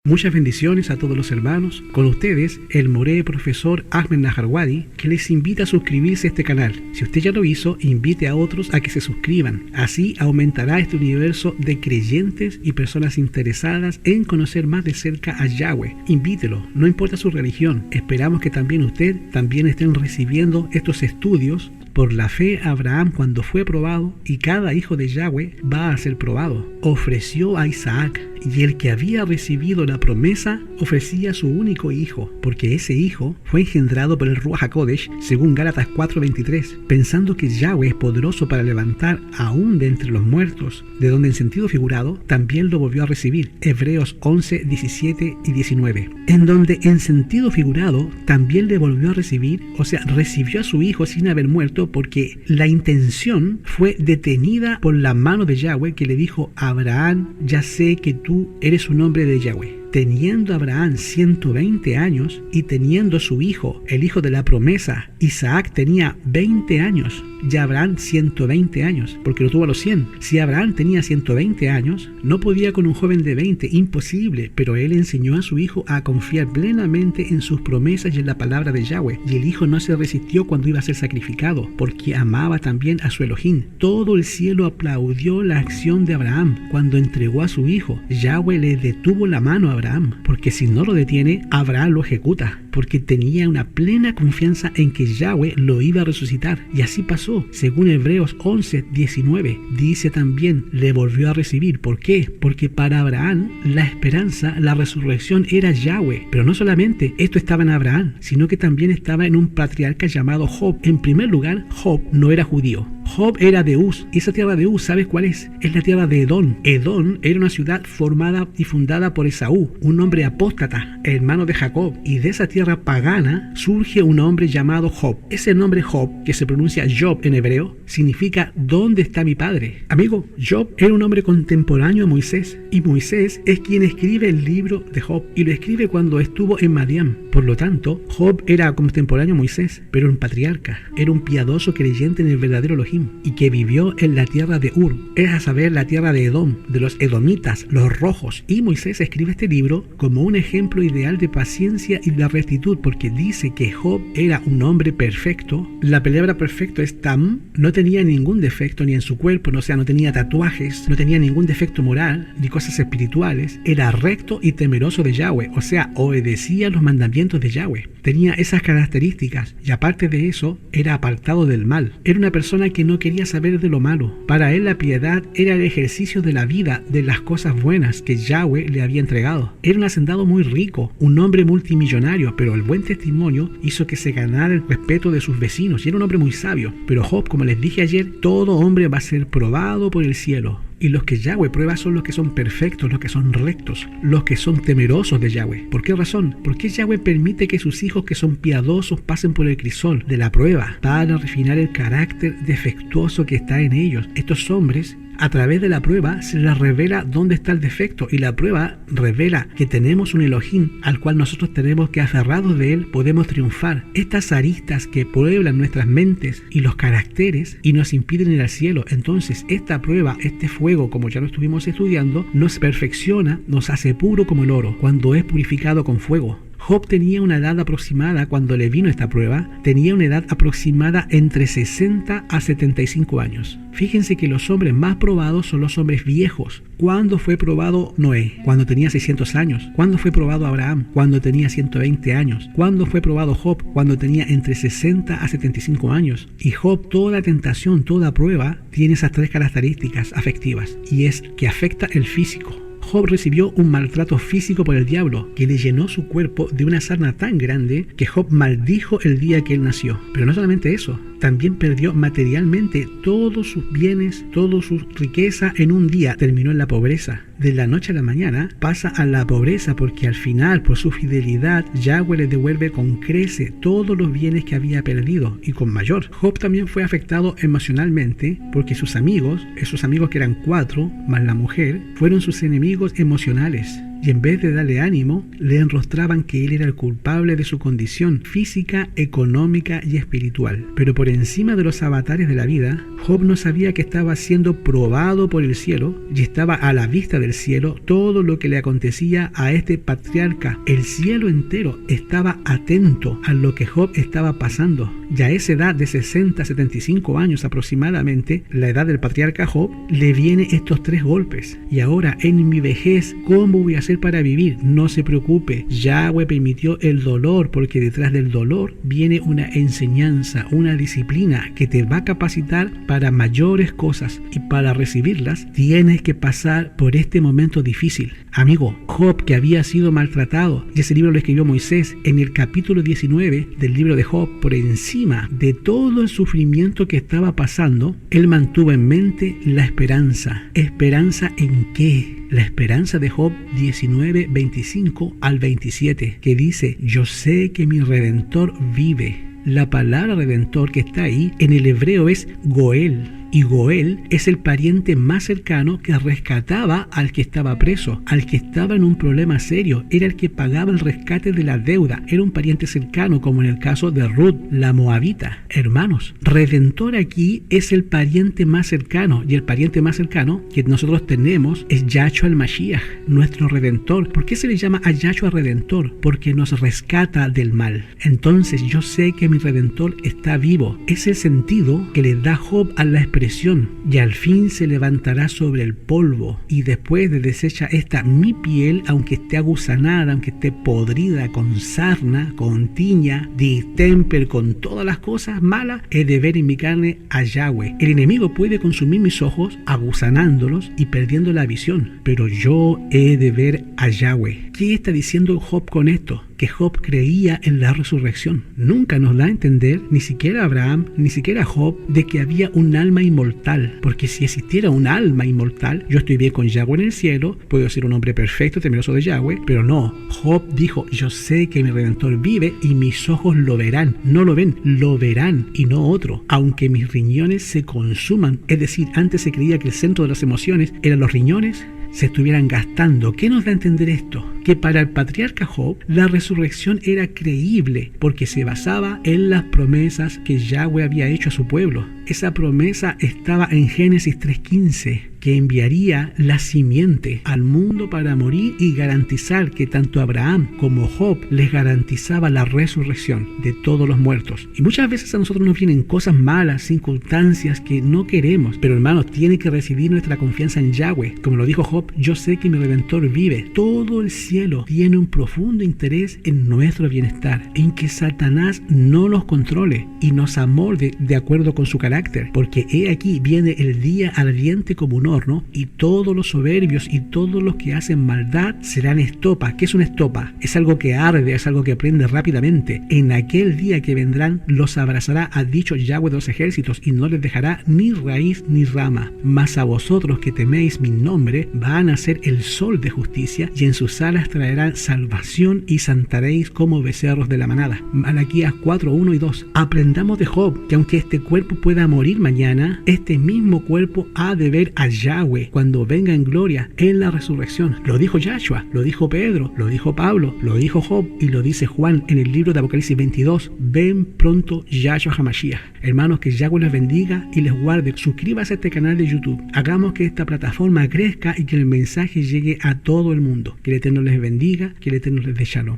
Muchas bendiciones a todos los hermanos. Con ustedes, el moré profesor Ahmed Najarwadi, que les invita a suscribirse a este canal. Si usted ya lo hizo, invite a otros a que se suscriban. Así aumentará este universo de creyentes y personas interesadas en conocer más de cerca a Yahweh. Invítelo, no importa su religión. Esperamos que también estén recibiendo estos estudios. Por la fe, Abraham, cuando fue probado, y cada hijo de Yahweh va a ser probado, ofreció a Isaac, y el que había recibido la promesa ofrecía a su único hijo, porque ese hijo fue engendrado por el Ruach HaKodesh, según Gálatas 4:23, pensando que Yahweh es poderoso para levantar aún de entre los muertos, de donde en sentido figurado también lo volvió a recibir, Hebreos 11:17 y 19, en donde en sentido figurado también le volvió a recibir, o sea, recibió a su hijo sin haber muerto, porque la intención fue detenida por la mano de Yahweh, que le dijo a Abraham: ya sé que tú eres un hombre de Yahweh. Teniendo Abraham 120 años y teniendo su hijo, el hijo de la promesa, Isaac tenía 20 años, ya Abraham 120 años, porque lo tuvo a los 100. Si Abraham tenía 120 años, no podía con un joven de 20, imposible, pero él enseñó a su hijo a confiar plenamente en sus promesas y en la palabra de Yahweh, y el hijo no se resistió cuando iba a ser sacrificado, porque amaba también a su Elohim. Todo el cielo aplaudió la acción de Abraham cuando entregó a su hijo. Yahweh le detuvo la mano a Abraham, porque si no lo detiene, Abraham lo ejecuta, porque tenía una plena confianza en que Yahweh lo iba a resucitar, y así pasó. Según Hebreos 11:19, dice también, le volvió a recibir. ¿Por qué? Porque para Abraham la esperanza, la resurrección era Yahweh. Pero no solamente esto estaba en Abraham, sino que también estaba en un patriarca llamado Job. En primer lugar, Job no era judío. Job era de Uz, y esa tierra de Uz, ¿sabes cuál es? Es la tierra de Edom. Edom era una ciudad formada y fundada por Esaú, un hombre apóstata, hermano de Jacob, y de esa tierra pagana surge un hombre llamado Job. Ese nombre Job, que se pronuncia Job en hebreo, significa ¿dónde está mi padre? Amigo, Job era un hombre contemporáneo a Moisés, y Moisés es quien escribe el libro de Job, y lo escribe cuando estuvo en Madián. Por lo tanto, Job era contemporáneo a Moisés, pero un patriarca, era un piadoso creyente en el verdadero Elohim, y que vivió en la tierra de Ur, es a saber, la tierra de Edom, de los edomitas, los rojos. Y Moisés escribe este libro como un ejemplo ideal de paciencia y de rectitud, porque dice que Job era un hombre perfecto. La palabra perfecto es tam, no tenía ningún defecto ni en su cuerpo, o sea, no tenía tatuajes, no tenía ningún defecto moral ni cosas espirituales, era recto y temeroso de Yahweh, o sea, obedecía los mandamientos de Yahweh, tenía esas características, y aparte de eso, era apartado del mal, era una persona que no quería saber de lo malo. Para él la piedad era el ejercicio de la vida, de las cosas buenas que Yahweh le había entregado. Era un hacendado muy rico, un hombre multimillonario, pero el buen testimonio hizo que se ganara el respeto de sus vecinos, y era un hombre muy sabio. Pero Job, como les dije ayer, todo hombre va a ser probado por el cielo. Y los que Yahweh prueba son los que son perfectos, los que son rectos, los que son temerosos de Yahweh. ¿Por qué razón? Porque Yahweh permite que sus hijos que son piadosos pasen por el crisol de la prueba para refinar el carácter defectuoso que está en ellos. Estos hombres, a través de la prueba, se les revela dónde está el defecto, y la prueba revela que tenemos un Elohim al cual nosotros tenemos que, aferrados de él, podemos triunfar. Estas aristas que pueblan nuestras mentes y los caracteres y nos impiden ir al cielo. Entonces esta prueba, este fuego, como ya lo estuvimos estudiando, nos perfecciona, nos hace puro como el oro cuando es purificado con fuego. Job tenía una edad aproximada, cuando le vino esta prueba, tenía una edad aproximada entre 60 a 75 años. Fíjense que los hombres más probados son los hombres viejos. ¿Cuándo fue probado Noé? Cuando tenía 600 años. ¿Cuándo fue probado Abraham? Cuando tenía 120 años. ¿Cuándo fue probado Job? Cuando tenía entre 60 a 75 años. Y Job, toda tentación, toda prueba, tiene esas tres características afectivas, y es que afecta el físico. Job recibió un maltrato físico por el diablo, que le llenó su cuerpo de una sarna tan grande que Job maldijo el día que él nació. Pero no solamente eso, también perdió materialmente todos sus bienes, toda su riqueza en un día. Terminó en la pobreza. De la noche a la mañana pasa a la pobreza, porque al final, por su fidelidad, Yahweh le devuelve con crece todos los bienes que había perdido, y con mayor. Job también fue afectado emocionalmente, porque sus amigos, esos amigos que eran 4, más la mujer, fueron sus enemigos emocionales. y en vez de darle ánimo, le enrostraban que él era el culpable de su condición física, económica y espiritual. Pero por encima de los avatares de la vida, Job no sabía que estaba siendo probado por el cielo y estaba a la vista del cielo todo lo que le acontecía a este patriarca. El cielo entero estaba atento a lo que Job estaba pasando. Y a esa edad de 60, 75 años aproximadamente, la edad del patriarca Job, le vienen estos 3 golpes. Y ahora, en mi vejez, ¿cómo voy a hacer para vivir? No se preocupe, Yahweh permitió el dolor, porque detrás del dolor viene una enseñanza, una disciplina que te va a capacitar para mayores cosas, y para recibirlas tienes que pasar por este momento difícil. Amigo, Job, que había sido maltratado, y ese libro lo escribió Moisés en el capítulo 19 del libro de Job, por encima de todo el sufrimiento que estaba pasando, él mantuvo en mente la esperanza. ¿Esperanza en qué? La esperanza de Job 19, 25 al 27, que dice: yo sé que mi Redentor vive. La palabra Redentor que está ahí en el hebreo es Goel. Y Goel es el pariente más cercano que rescataba al que estaba preso, al que estaba en un problema serio. Era el que pagaba el rescate de la deuda. Era un pariente cercano, como en el caso de Ruth, la moabita. Hermanos, Redentor aquí es el pariente más cercano, y el pariente más cercano que nosotros tenemos es Yahshua el Mashiach, nuestro Redentor. ¿Por qué se le llama a Yahshua Redentor? Porque nos rescata del mal. Entonces, yo sé que mi Redentor está vivo. Es el sentido que le da Job a la expresión: y al fin se levantará sobre el polvo, y después de deshecha esta mi piel, aunque esté aguzanada, aunque esté podrida, con sarna, con tiña, distemper, con todas las cosas malas, he de ver en mi carne a Yahweh. El enemigo puede consumir mis ojos, aguzanándolos y perdiendo la visión, pero yo he de ver a Yahweh. ¿Qué está diciendo Job con esto? Que Job creía en la resurrección. Nunca nos da a entender, ni siquiera Abraham, ni siquiera Job, de que había un alma inmortal. Porque si existiera un alma inmortal, yo estoy bien con Yahweh en el cielo, puedo ser un hombre perfecto, temeroso de Yahweh, pero no. Job dijo: yo sé que mi Redentor vive y mis ojos lo verán. No lo ven, lo verán y no otro. Aunque mis riñones se consuman. Es decir, antes se creía que el centro de las emociones eran los riñones, se estuvieran gastando. ¿Qué nos da a entender esto? Que para el patriarca Job la resurrección era creíble porque se basaba en las promesas que Yahweh había hecho a su pueblo. Esa promesa estaba en Génesis 3:15, que enviaría la simiente al mundo para morir y garantizar que tanto Abraham como Job les garantizaba la resurrección de todos los muertos. Y muchas veces a nosotros nos vienen cosas malas, circunstancias que no queremos, pero hermanos, tiene que recibir nuestra confianza en Yahweh. Como lo dijo Job: yo sé que mi Redentor vive. Todo el cielo tiene un profundo interés en nuestro bienestar, en que Satanás no nos controle y nos amolde de acuerdo con su carácter, porque he aquí viene el día ardiente como un horno, y todos los soberbios y todos los que hacen maldad serán estopa. ¿Qué es una estopa? Es algo que arde, es algo que prende rápidamente. En aquel día que vendrán los abrazará, ha dicho Yahweh de los ejércitos, y no les dejará ni raíz ni rama. Mas a vosotros que teméis mi nombre, van a ser el sol de justicia, y en sus alas traerán salvación, y santaréis como becerros de la manada. Malaquías 4, 1 y 2. Aprendamos de Job que aunque este cuerpo pueda morir mañana, este mismo cuerpo ha de ver a Yahweh cuando venga en gloria en la resurrección. Lo dijo Yahshua, lo dijo Pedro, lo dijo Pablo, lo dijo Job y lo dice Juan en el libro de Apocalipsis 22. Ven pronto Yahshua HaMashiach. Hermanos, que Yahweh les bendiga y les guarde. Suscríbase a este canal de YouTube. Hagamos que esta plataforma crezca y que el mensaje llegue a todo el mundo. Que el Eterno les bendiga, que el Eterno les dé shalom.